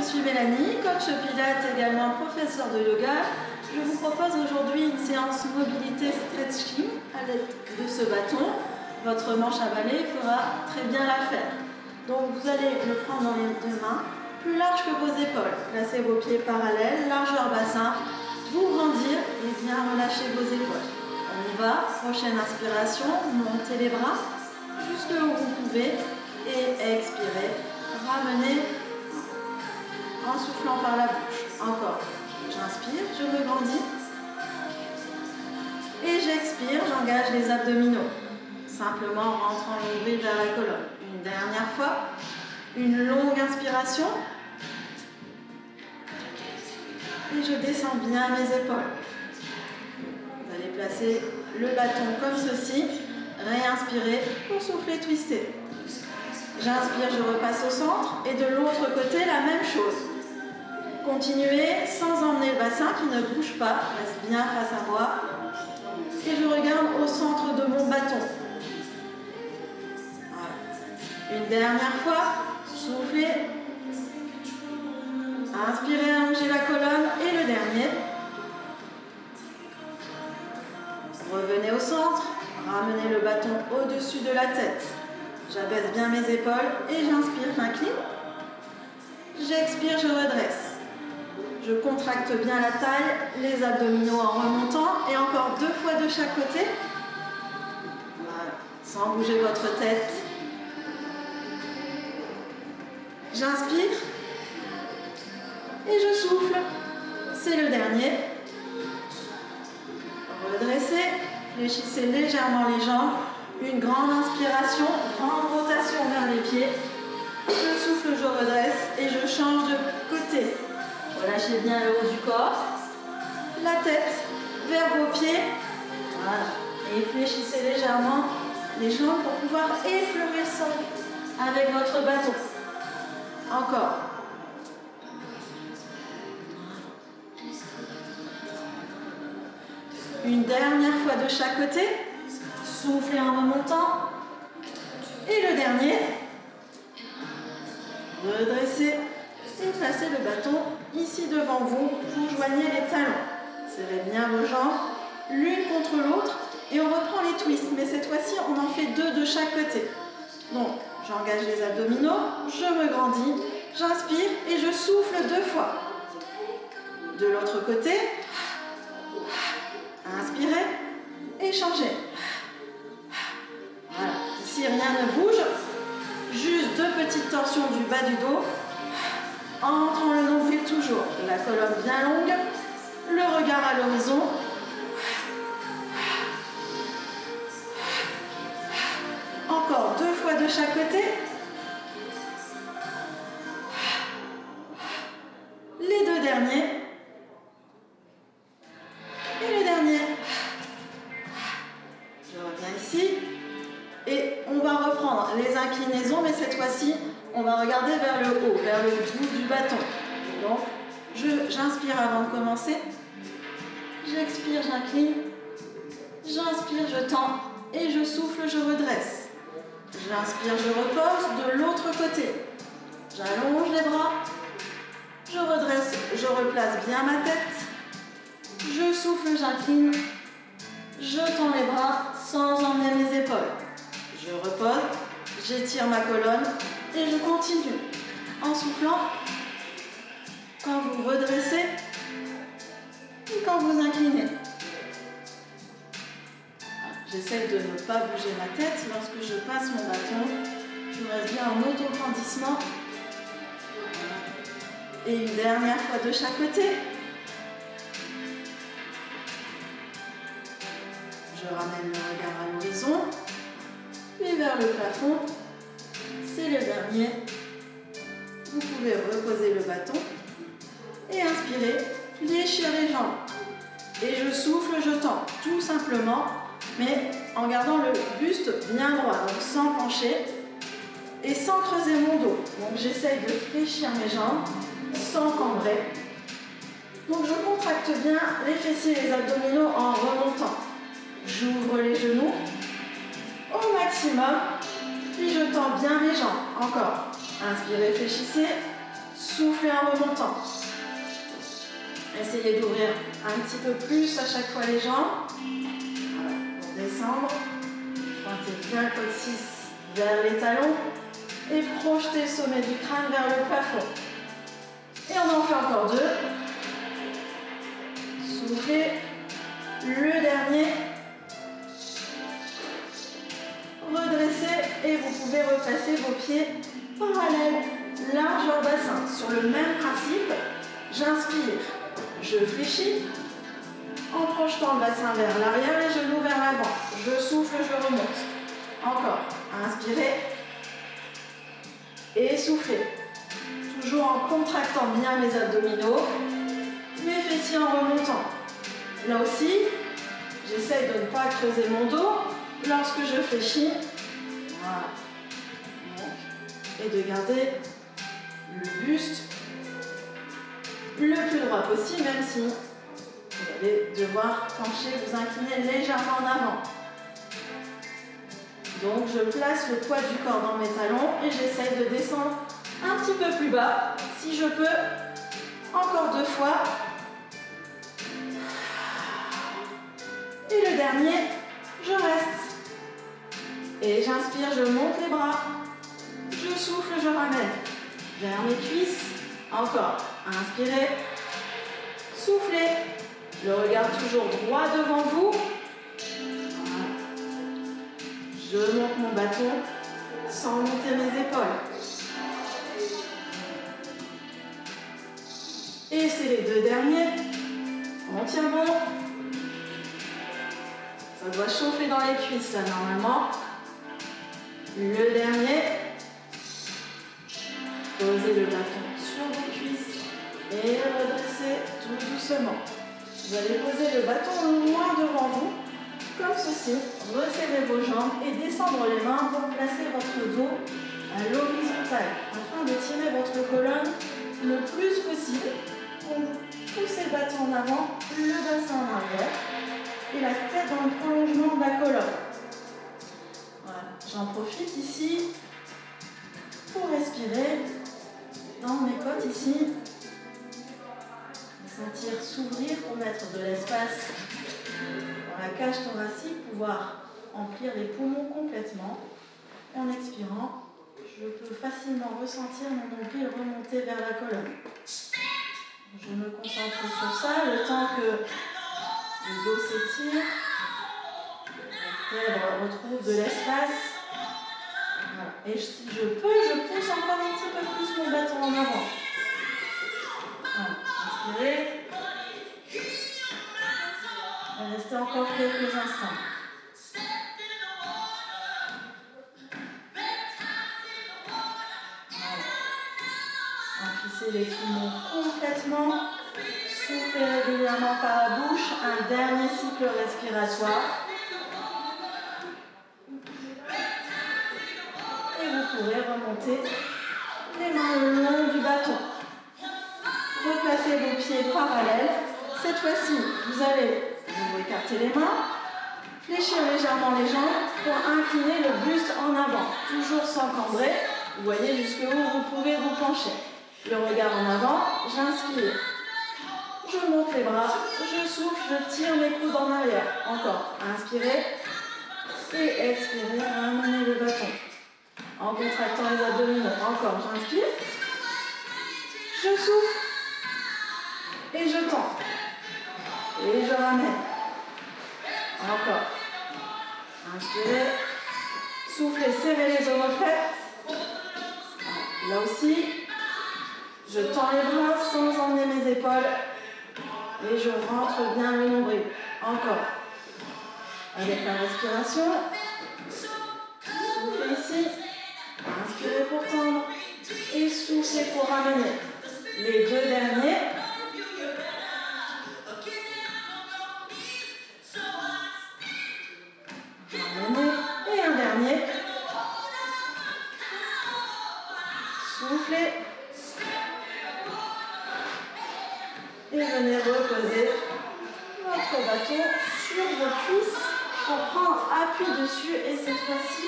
suis Mélanie, coach Pilates, également professeur de yoga. Je vous propose aujourd'hui une séance mobilité stretching à l'aide de ce bâton. Votre manche à balai fera très bien l'affaire. Donc vous allez le prendre dans les deux mains, plus large que vos épaules. Placez vos pieds parallèles, largeur bassin, vous grandir et bien relâcher vos épaules. On y va, prochaine inspiration, montez les bras jusque où vous pouvez et expirez, ramenez en soufflant par la bouche. Encore, j'inspire, je me grandis et j'expire, j'engage les abdominaux. Simplement en rentrant le nombril vers la colonne. Une dernière fois, une longue inspiration et je descends bien mes épaules. Vous allez placer le bâton comme ceci, réinspirez pour souffler, twister. J'inspire, je repasse au centre et de l'autre côté la même chose. Continuez sans emmener le bassin qui ne bouge pas, reste bien face à moi et je regarde au centre de mon bâton. Voilà. Une dernière fois, soufflez, inspirez, allongez la colonne et le dernier. Revenez au centre, ramenez le bâton au-dessus de la tête. J'abaisse bien mes épaules et j'inspire, j'incline. J'expire, je redresse. Je contracte bien la taille, les abdominaux en remontant et encore 2 fois de chaque côté. Voilà, sans bouger votre tête. J'inspire et je souffle. C'est le dernier. Redressez, fléchissez légèrement les jambes. Une grande inspiration, grande rotation vers les pieds. Je souffle, je redresse et je change de côté. Relâchez bien le haut du corps. La tête vers vos pieds. Voilà. Et fléchissez légèrement les jambes pour pouvoir effleurer le sol avec votre bâton. Encore. Une dernière fois de chaque côté. Soufflez en remontant. Et le dernier. Redressez et placez le bâton ici devant vous. Vous joignez les talons. Serrez bien vos jambes l'une contre l'autre. Et on reprend les twists. Mais cette fois-ci, on en fait 2 de chaque côté. Donc, j'engage les abdominaux. Je me grandis. J'inspire et je souffle 2 fois. De l'autre côté. Inspirez et changez. Voilà. Ici, rien ne bouge. Juste 2 petites torsions du bas du dos. Entrant le nombril toujours. La colonne bien longue. Le regard à l'horizon. Encore 2 fois de chaque côté. Les 2 derniers. Et le dernier. Je reviens ici. Et on va reprendre les inclinaisons, mais cette fois-ci, on va regarder vers le haut, vers le bout du bâton. Donc, j'inspire avant de commencer. J'expire, j'incline. J'inspire, je tends. Et je souffle, je redresse. J'inspire, je repose de l'autre côté. J'allonge les bras. Je redresse, je replace bien ma tête. Je souffle, j'incline. Je tends les bras sans emmener mes épaules. Je repose, j'étire ma colonne et je continue. En soufflant, quand vous redressez et quand vous inclinez. J'essaie de ne pas bouger ma tête lorsque je passe mon bâton. Je reste bien en auto-grandissement. Et une dernière fois de chaque côté. Je ramène le regard à l'horizon. Puis vers le plafond. C'est le dernier. Vous pouvez reposer le bâton. Et inspirer. Fléchir les jambes. Et je souffle, je tends. Tout simplement. Mais en gardant le buste bien droit. Donc sans pencher. Et sans creuser mon dos. Donc j'essaye de fléchir mes jambes. Sans cambrer. Donc je contracte bien les fessiers et les abdominaux en remontant. J'ouvre les genoux au maximum, puis je tends bien mes jambes. Encore. Inspirez, fléchissez, soufflez en remontant. Essayez d'ouvrir un petit peu plus à chaque fois les jambes. Voilà, pour descendre. Pointez bien le coccyx vers les talons et projetez le sommet du crâne vers le plafond. Et on en fait encore 2. Soufflez. Le dernier. Redressez et vous pouvez replacer vos pieds parallèles, largeur bassin. Sur le même principe, j'inspire, je fléchis en projetant le bassin vers l'arrière, les genoux vers l'avant. Je souffle, je remonte. Encore. Inspirez et soufflez. Toujours en contractant bien mes abdominaux, mes fessiers en remontant. Là aussi, j'essaye de ne pas creuser mon dos lorsque je fléchis. Voilà. Et de garder le buste le plus droit possible, même si vous allez devoir pencher, vous incliner légèrement en avant. Donc je place le poids du corps dans mes talons et j'essaye de descendre un petit peu plus bas. Si je peux, encore 2 fois. Et le dernier, je reste. Et j'inspire, je monte les bras. Je souffle, je ramène vers mes cuisses. Encore. Inspirez. Soufflez. Le regard toujours droit devant vous. Voilà. Je monte mon bâton sans monter mes épaules. Et c'est les 2 derniers. On tient bon. Ça doit chauffer dans les cuisses là normalement. Le dernier. Posez le bâton sur vos cuisses et redressez tout doucement. Vous allez poser le bâton loin devant vous, comme ceci. Resserrez vos jambes et descendre les mains pour placer votre dos à l'horizontale, afin de tirer votre colonne le plus possible. Poussez le bâton en avant, le bassin en arrière et la tête dans le prolongement de la colonne. Voilà. J'en profite ici pour respirer dans mes côtes ici. Sentir s'ouvrir pour mettre de l'espace dans la cage thoracique, pouvoir emplir les poumons complètement. En expirant, je peux facilement ressentir mon nombril remonter vers la colonne. Je me concentre sur ça, le temps que le dos s'étire, la vertèbre retrouve de l'espace. Voilà. Et si je peux, je pousse encore un petit peu plus mon bâton en avant. Voilà. Inspirez. Et restez encore quelques instants. Emplissez les poumons complètement. Soufflez régulièrement par la bouche. Un dernier cycle respiratoire. Et vous pourrez remonter les mains le long du bâton. Replacez vos pieds parallèles. Cette fois-ci, vous allez vous écarter les mains, fléchir légèrement les jambes pour incliner le buste en avant. Toujours sans cambrer. Vous voyez jusqu'où vous pouvez vous pencher. Le regard en avant, j'inspire. Je monte les bras, je souffle, je tire mes coudes en arrière. Encore. Inspirez. Et expirez, ramenez le bâton. En contractant les abdominaux. Encore. J'inspire. Je souffle. Et je tends. Et je ramène. Encore. Inspirez. Soufflez, serrez les omoplates. Là aussi, je tends les bras sans emmener mes épaules. Et je rentre bien le nombril. Encore. Avec la respiration. Soufflez ici. Inspirez pour tendre. Et soufflez pour ramener. Les 2 derniers. Ramenez. Et un dernier. Soufflez. Et venez reposer votre bâton sur vos cuisses pour prendre appui dessus et cette fois-ci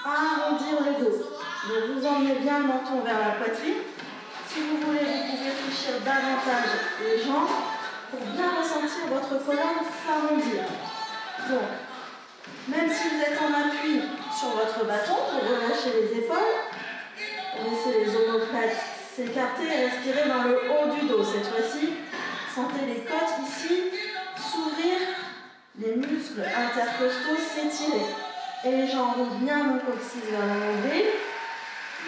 arrondir le dos. Donc vous emmenez bien le menton vers la poitrine. Si vous voulez, vous pouvez davantage les jambes pour bien ressentir votre colonne s'arrondir. Donc, même si vous êtes en appui sur votre bâton pour relâcher les épaules, laissez les omoplates s'écarter et respirer dans le haut du dos. Cette fois-ci, sentez les côtes ici s'ouvrir, les muscles intercostaux s'étirer. Et les jambes roulent bien mon coccyx vers le nombril,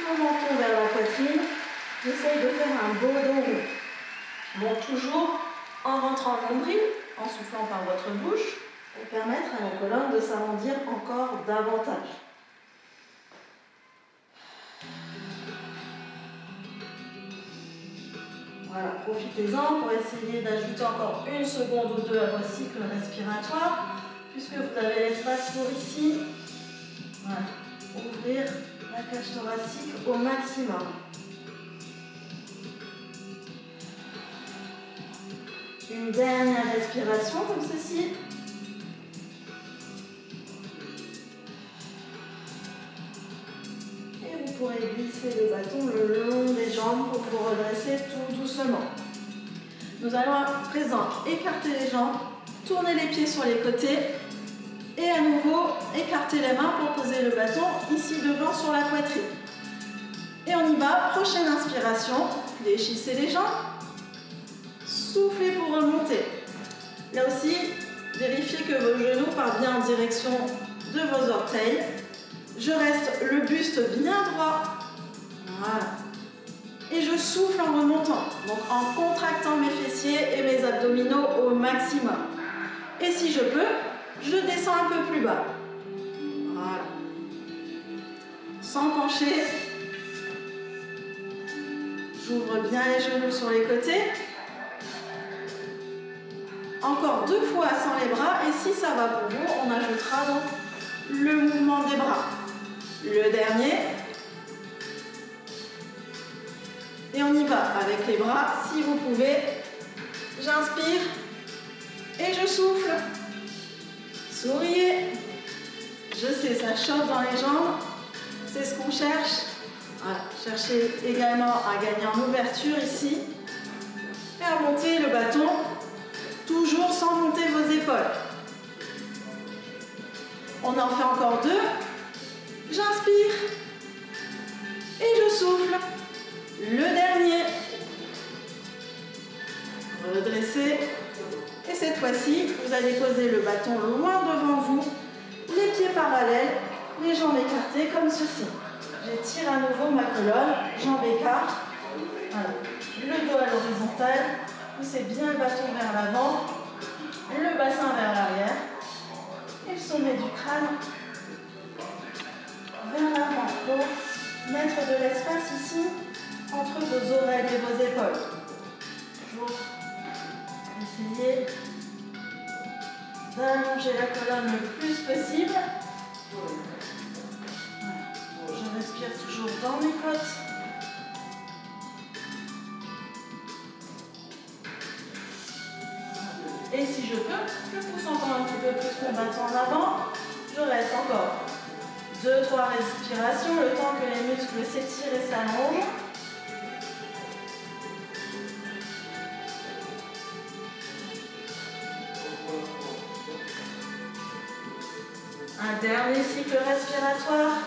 mon menton vers la poitrine. J'essaye de faire un beau dos rond. Bon, toujours en rentrant le nombril, en soufflant par votre bouche, pour permettre à la colonne de s'arrondir encore davantage. Voilà, profitez-en pour essayer d'ajouter encore 1 seconde ou 2 à votre cycle respiratoire, puisque vous avez l'espace pour ici. Voilà, ouvrir la cage thoracique au maximum. Une dernière respiration comme ceci. Et vous pourrez glisser le bâton le long des jambes pour vous redresser tout doucement. Nous allons à présent écarter les jambes, tourner les pieds sur les côtés et à nouveau écarter les mains pour poser le bâton ici devant sur la poitrine. Et on y va, prochaine inspiration, fléchissez les jambes. Soufflez pour remonter. Là aussi, vérifiez que vos genoux partent bien en direction de vos orteils. Je reste le buste bien droit. Voilà. Et je souffle en remontant, donc en contractant mes fessiers et mes abdominaux au maximum. Et si je peux, je descends un peu plus bas. Voilà. Sans pencher. J'ouvre bien les genoux sur les côtés. Encore 2 fois sans les bras, et si ça va pour vous, on ajoutera donc le mouvement des bras. Le dernier. Et on y va avec les bras, si vous pouvez. J'inspire et je souffle. Souriez. Je sais, ça chauffe dans les jambes. C'est ce qu'on cherche. Voilà. Cherchez également à gagner en ouverture ici. Et à monter le bâton. Toujours sans monter vos épaules. On en fait encore 2. J'inspire. Et je souffle. Le dernier. Redressez. Et cette fois-ci, vous allez poser le bâton loin devant vous. Les pieds parallèles. Les jambes écartées comme ceci. J'étire à nouveau ma colonne. Jambes écartes. Voilà. Le dos à l'horizontale. Poussez bien le bâton vers l'avant, le bassin vers l'arrière et le sommet du crâne vers l'avant pour mettre de l'espace ici entre vos oreilles et vos épaules. Toujours essayez d'allonger la colonne le plus possible. Voilà. Je respire toujours dans mes côtes. Et si je peux, je pousse encore un petit peu plus mon bâton en avant. Je reste encore 2-3 respirations, le temps que les muscles s'étirent et s'allongent. Un dernier cycle respiratoire.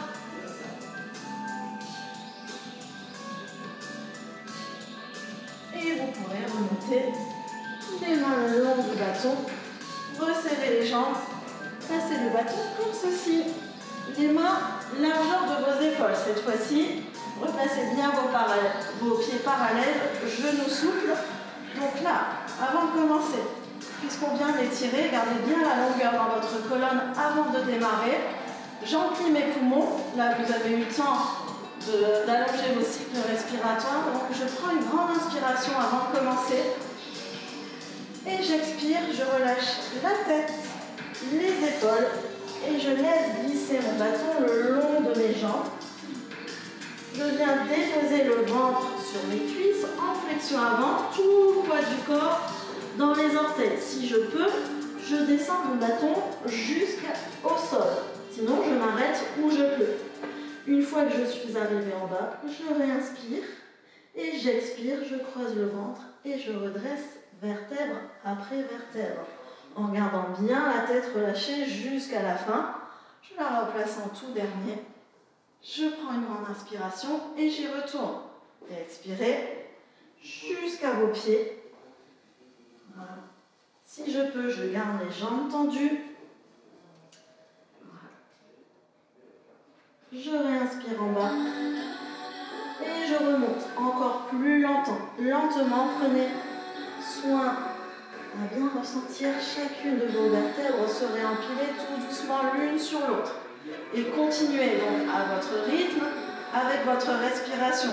Et vous pourrez remonter les mains le long du bâton, resserrez les jambes, passez le bâton comme ceci. Les mains largeur de vos épaules. Cette fois-ci, replacez bien vos pieds parallèles, genoux souples. Donc là, avant de commencer, puisqu'on vient d'étirer, gardez bien la longueur dans votre colonne avant de démarrer. J'emplis mes poumons. Là, vous avez eu le temps d'allonger vos cycles respiratoires. Donc, je prends une grande inspiration avant de commencer. Et j'expire, je relâche la tête, les épaules et je laisse glisser mon bâton le long de mes jambes. Je viens déposer le ventre sur mes cuisses en flexion avant, tout le poids du corps dans les orteils. Si je peux, je descends mon bâton jusqu'au sol. Sinon, je m'arrête où je peux. Une fois que je suis arrivée en bas, je réinspire Et j'expire, je creuse le ventre et je redresse vertèbre après vertèbre. En gardant bien la tête relâchée jusqu'à la fin. Je la replace en tout dernier. Je prends une grande inspiration et j'y retourne. Et expirez jusqu'à vos pieds. Voilà. Si je peux, je garde les jambes tendues. Voilà. Je réinspire en bas. Et je remonte encore plus lentement. Prenez soin à bien ressentir chacune de vos vertèbres se réempiler tout doucement l'une sur l'autre. Et continuez donc à votre rythme avec votre respiration.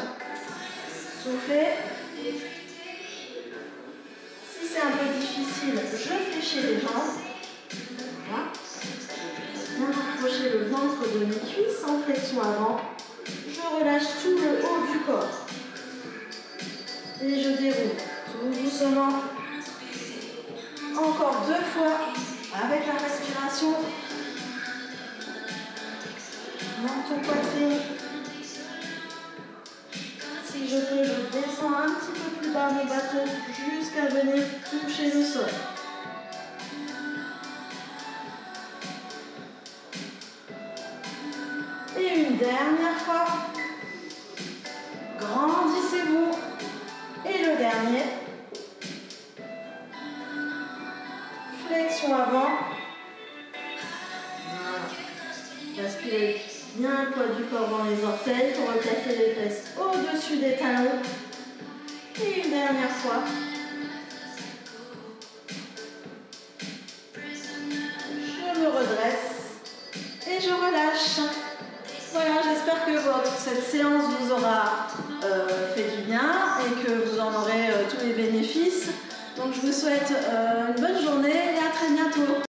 Soufflez. Si c'est un peu difficile, je fléchis les jambes. Voilà. Bien rapprocher le ventre de mes cuisses en flexion avant. Je relâche tout le haut du corps. Et je déroule tout doucement. Encore 2 fois avec la respiration. Menton poitrine. Si je peux, je descends un petit peu plus bas mon bateau jusqu'à venir toucher le sol. Et une dernière fois. Grandissez-vous. Et le dernier. Flexion avant. Voilà. Basculez bien le poids du corps dans les orteils pour replacer les fesses au-dessus des talons. Et une dernière fois. Je me redresse et je relâche. Voilà, j'espère que cette séance vous aura fait du bien et que vous en aurez tous les bénéfices. Donc je vous souhaite